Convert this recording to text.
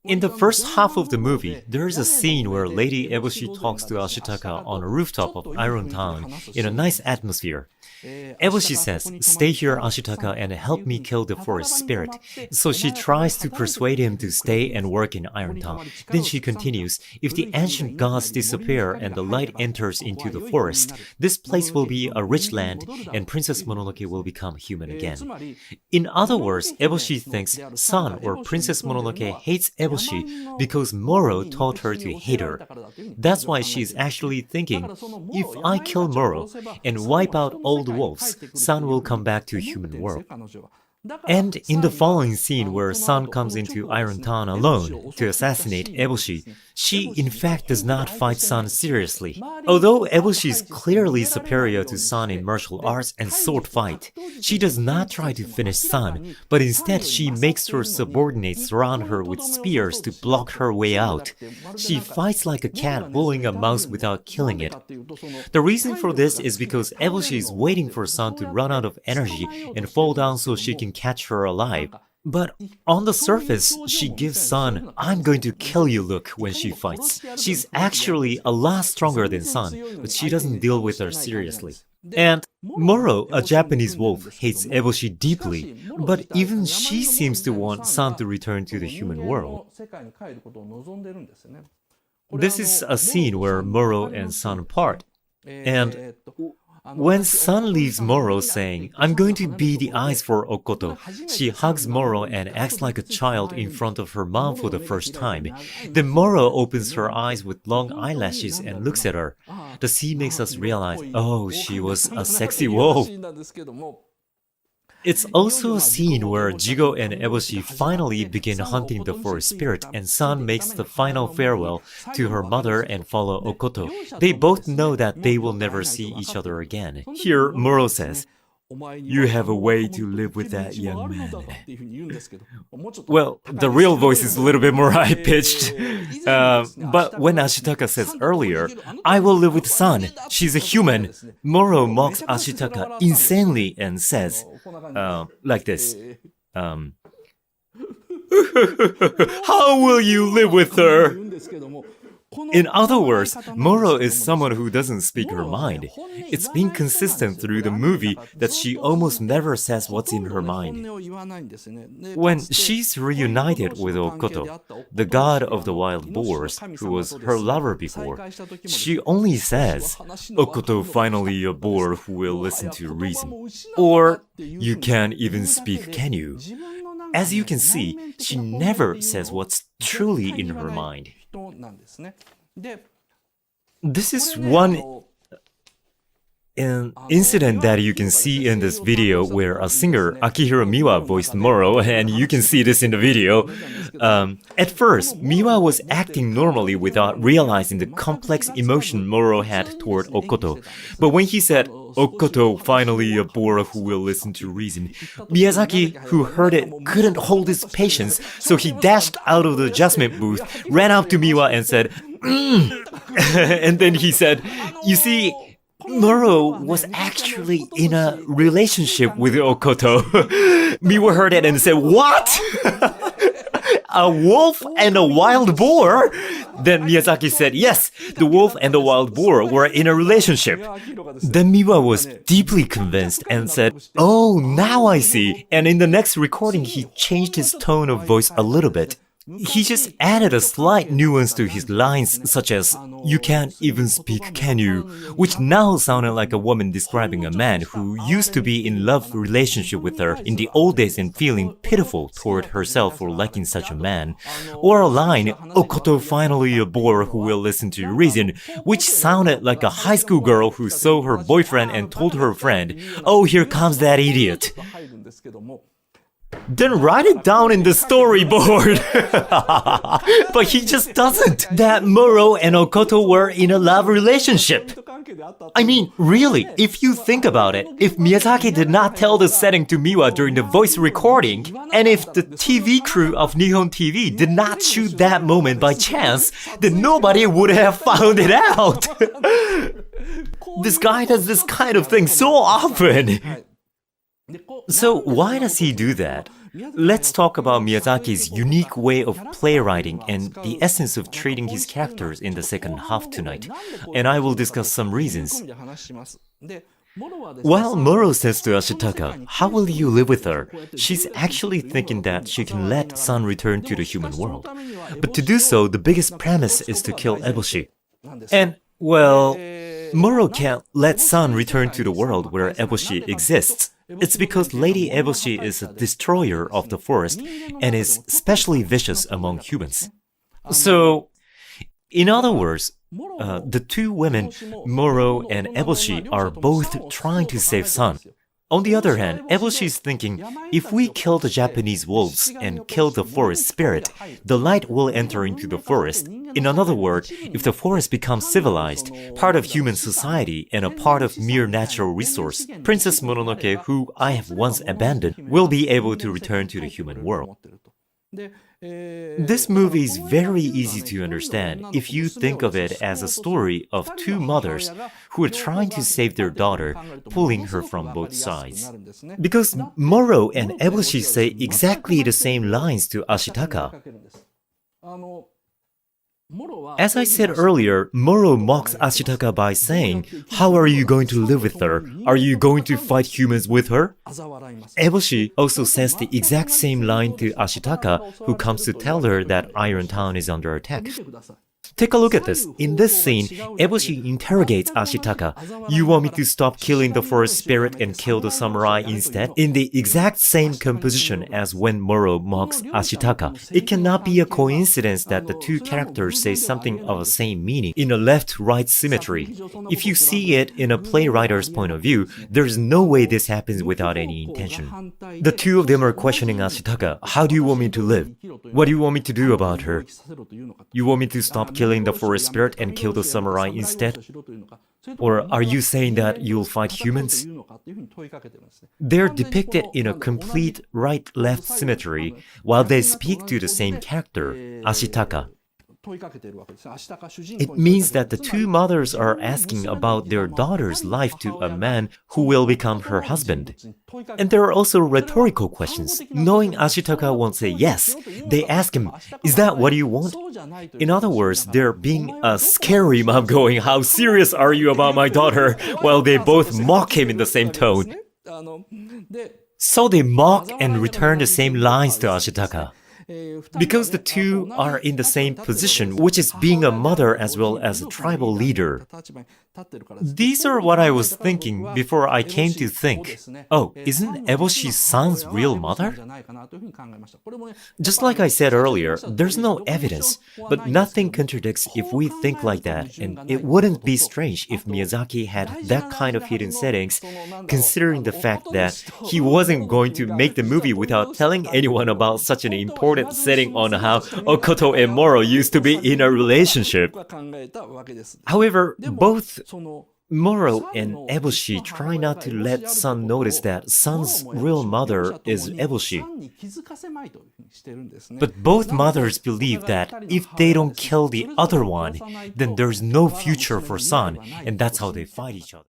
In the first half of the movie, there is a scene where Lady Eboshi talks to Ashitaka on a rooftop of Iron Town in a nice atmosphere. Eboshi says, "Stay here, Ashitaka, and help me kill the forest spirit." So she tries to persuade him to stay and work in Iron Town. Then she continues, "If the ancient gods disappear and the light enters into the forest, this place will be a rich land and Princess Mononoke will become human again." In other words, Eboshi thinks San or Princess Mononoke hates Eboshi because Moro taught her to hate her. That's why she's actually thinking, if I kill Moro and wipe out all the wolves, San will come back to human world. And in the following scene where San comes into Iron Town alone to assassinate Eboshi, she in fact does not fight San seriously. Although Eboshi is clearly superior to San in martial arts and sword fight, she does not try to finish San, but instead she makes her subordinates surround her with spears to block her way out. She fights like a cat bullying a mouse without killing it. The reason for this is because Eboshi is waiting for San to run out of energy and fall down so she can catch her alive. But on the surface, she gives San "I'm going to kill you" look when she fights. She's actually a lot stronger than San, but she doesn't deal with her seriously. And Moro, a Japanese wolf, hates Eboshi deeply, but even she seems to want San to return to the human world. This is a scene where Moro and San part. And when San leaves Moro saying, "I'm going to be the eyes for Okoto," she hugs Moro and acts like a child in front of her mom for the first time. Then Moro opens her eyes with long eyelashes and looks at her. The scene makes us realize, oh, she was a sexy wolf. It's also a scene where Jigo and Eboshi finally begin hunting the forest spirit, and San makes the final farewell to her mother and follow Okoto. They both know that they will never see each other again. Here, Moro says, "You have a way to live with that young man." Well, the real voice is a little bit more high-pitched. But when Ashitaka says earlier, "I will live with San, she's a human," Moro mocks Ashitaka insanely and says, like this, "How will you live with her?" In other words, Moro is someone who doesn't speak her mind. It's been consistent through the movie that she almost never says what's in her mind. When she's reunited with Okoto, the god of the wild boars, who was her lover before, she only says, "Okoto, finally a boar who will listen to reason." Or, "You can't even speak, can you?" As you can see, she never says what's truly in her mind. This is one incident that you can see in this video where a singer, Akihiro Miwa, voiced Moro, and you can see this in the video. At first, Miwa was acting normally without realizing the complex emotion Moro had toward Okoto. But when he said, "Okoto, finally a boar who will listen to reason," Miyazaki, who heard it, couldn't hold his patience, so he dashed out of the adjustment booth, ran up to Miwa and said, and then he said, "You see, Moro was actually in a relationship with Okoto." Miwa heard it and said, "What? A wolf and a wild boar?" Then Miyazaki said, "Yes, the wolf and the wild boar were in a relationship." Then Miwa was deeply convinced and said, "Oh, now I see." And in the next recording, he changed his tone of voice a little bit. He just added a slight nuance to his lines, such as, "You can't even speak, can you?" which now sounded like a woman describing a man who used to be in love relationship with her in the old days and feeling pitiful toward herself for liking such a man. Or a line, "Okoto, finally a boar who will listen to reason," which sounded like a high school girl who saw her boyfriend and told her friend, "Oh, here comes that idiot." Then write it down in the storyboard. But he just doesn't. That Moro and Okoto were in a love relationship. I mean, really, if you think about it, if Miyazaki did not tell the setting to Miwa during the voice recording, and if the TV crew of Nihon TV did not shoot that moment by chance, then nobody would have found it out. This guy does this kind of thing so often. So why does he do that? Let's talk about Miyazaki's unique way of playwriting and the essence of treating his characters in the second half tonight. And I will discuss some reasons. While Moro says to Ashitaka, "How will you live with her?" she's actually thinking that she can let Sun return to the human world. But to do so, the biggest premise is to kill Eboshi. And, well, Moro can't let Sun return to the world where Eboshi exists. It's because Lady Eboshi is a destroyer of the forest and is especially vicious among humans. So, in other words, the two women, Moro and Eboshi, are both trying to save Sun. On the other hand, Eboshi is thinking, if we kill the Japanese wolves and kill the forest spirit, the light will enter into the forest. In another word, if the forest becomes civilized, part of human society and a part of mere natural resource, Princess Mononoke, who I have once abandoned, will be able to return to the human world. This movie is very easy to understand if you think of it as a story of two mothers who are trying to save their daughter, pulling her from both sides. Because Moro and Eboshi say exactly the same lines to Ashitaka. As I said earlier, Moro mocks Ashitaka by saying, "How are you going to live with her? Are you going to fight humans with her?" Eboshi also says the exact same line to Ashitaka, who comes to tell her that Iron Town is under attack. Take a look at this. In this scene, Eboshi interrogates Ashitaka. "You want me to stop killing the forest spirit and kill the samurai instead?" In the exact same composition as when Moro mocks Ashitaka. It cannot be a coincidence that the two characters say something of the same meaning in a left-right symmetry. If you see it in a playwriter's point of view, there's no way this happens without any intention. The two of them are questioning Ashitaka. "How do you want me to live? What do you want me to do about her? You want me to stop killing the forest spirit and kill the samurai instead? Or are you saying that you'll fight humans?" They're depicted in a complete right-left symmetry while they speak to the same character, Ashitaka. It means that the two mothers are asking about their daughter's life to a man who will become her husband. And there are also rhetorical questions. Knowing Ashitaka won't say yes, they ask him, "Is that what you want?" In other words, they're being a scary mom going, "How serious are you about my daughter?" while they both mock him in the same tone. So they mock and return the same lines to Ashitaka. Because the two are in the same position, which is being a mother as well as a tribal leader. These are what I was thinking before I came to think, oh, isn't Eboshi's son's real mother? Just like I said earlier, there's no evidence, but nothing contradicts if we think like that, and it wouldn't be strange if Miyazaki had that kind of hidden settings, considering the fact that he wasn't going to make the movie without telling anyone about such an important setting on how Okoto and Moro used to be in a relationship. However, both Moro and Eboshi try not to let Sun notice that Sun's real mother is Eboshi. But both mothers believe that if they don't kill the other one, then there's no future for Sun, and that's how they fight each other.